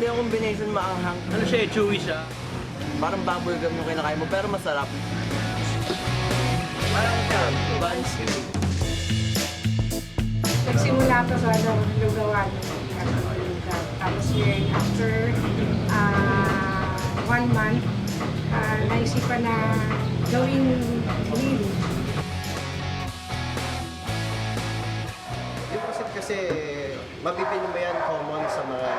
Hindi yung combination maanghang. Ano siya, chewy siya. Parang bubblegum yung kinakain mo, pero masarap. Parang buns. Nagsimula pa sa lugawan. Tapos yun, after 1 month, naisipan na gawin grill. Yung pusit kasi mabibili mo yan common sa mga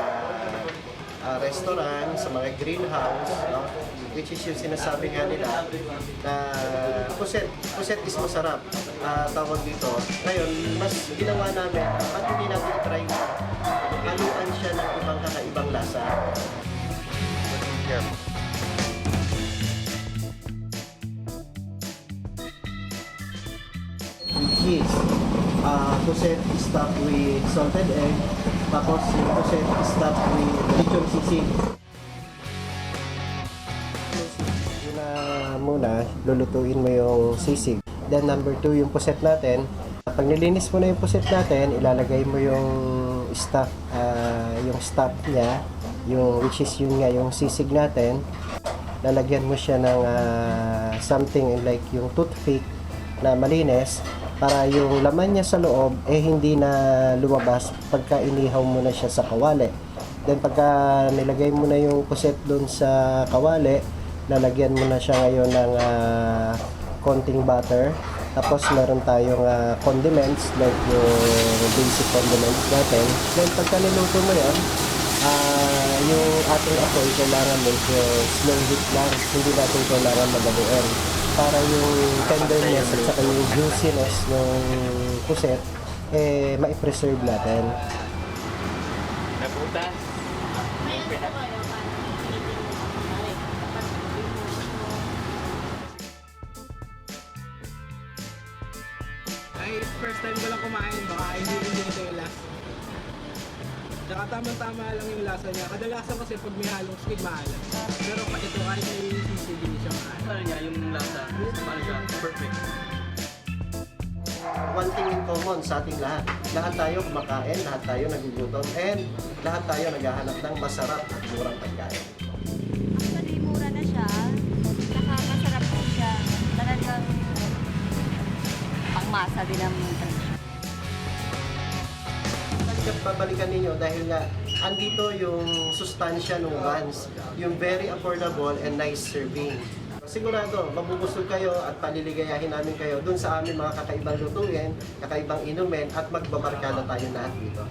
restaurant, sa mga greenhouse, no? Which is yung sinasabi nga nila na puset is masarap, tawag dito. Ngayon, mas ginawa namin, at hindi natin i-try, haluan siya ng ibang kakaibang lasa. Cheese. Puset is stuffed with salted egg, tapos yung puset is stuffed with lechon sisig. Una muna, lulutuin mo yung sisig. Then number 2, yung puset natin. Pag nilinis mo na yung puset natin, ilalagay mo yung stuff niya, which is yung sisig natin. Lalagyan mo siya ng something like yung toothpick na malinis, para yung laman niya sa loob hindi na lumabas pagka inihaw mo na siya sa kawali. Then pagka nilagay mo na yung puset doon sa kawali, lalagyan mo na siya ngayon ng konting butter. Tapos meron tayong condiments like yung basic condiments natin. Then pagka niluto mo yan, yung ating apoy kailangan medyo slow heat lang, hindi natin kailangan magaluin para yung tenderness at saka yung juiciness ng puset ma-preserve natin. Napunta. Ay, first time ko lang kumain, baka hindi ito yung last. Tsaka tama-tama lang yung lasa niya. Kadalasan kasi pag may halong squid, maalat. Pero ito kahit may sisig, hindi siya maalat. Ano niya, yung lasa. Ano siya, perfect. One thing in common sa ating lahat. Lahat tayo kumakain, lahat tayo nagugutom, and lahat tayo naghahanap ng masarap at murang pagkain. Actually, mura na siya. Saka masarap po siya. Talagang pangmasa din ang presyo. Babalikan ninyo dahil nga andito yung sustansya ng buns, yung very affordable and nice serving. Sigurado, mabubusog kayo at paliligayahin namin kayo dun sa aming mga kakaibang lutuin, kakaibang inumin at magbabarkada tayo lahat dito.